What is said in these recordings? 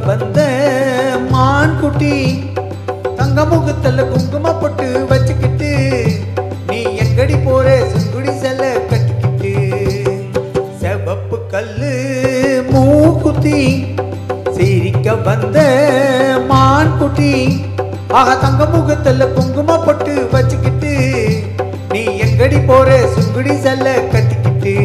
வந்த மான் குட்டி தங்க முகத்துல குங்கும பொட்டு வச்சுக்கிட்டு நீ எங்கடி போற சுங்குடி செல்ல கட்டிக்கிட்டு செவப்பு கல்லு மூக்குத்தி சிரிக்க வந்த மான் குட்டி ஆக தங்க முகத்துல குங்கும பொட்டு வச்சுக்கிட்டு நீ எங்கடி போற சுங்குடி செல்ல கட்டிக்கிட்டு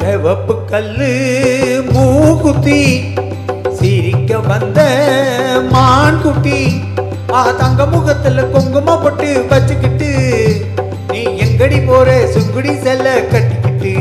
செவப்பு கல்லு மூக்குத்தி சிரிக்க வந்த மான் குட்டி தங்க முகத்துல குங்கும பொட்டு வச்சுக்கிட்டு நீ எங்கடி போற சுங்குடி செல்ல கட்டிக்கிட்டு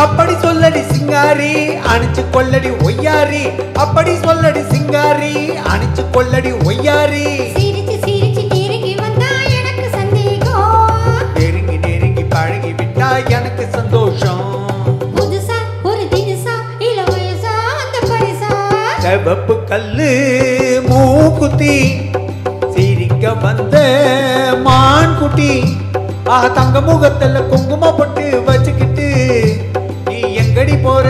அப்படி சொல்லடி சிங்காரி அணிச்சு கொள்ளடி ஒய்யாரி அப்படி சொல்லடி சிங்காரி அணிச்சு கொள்ளடி ஒய்யாரி சிரிச்சு சிரிச்சு நெருங்கி வந்தா எனக்கு சந்தேகம் நெருங்கி நெருங்கி பழகி விட்டா எனக்கு சந்தோஷம் புதுசா ஒரு தினசா இல்ல வயசா அந்த பரிசா செவப்பு கல்லு மூக்குத்தி சிரிக்க வந்த மான் குட்டி தங்க முகத்துல குங்கும பொட்டு வச்சுக்கிட்டு நீ எங்கடி போற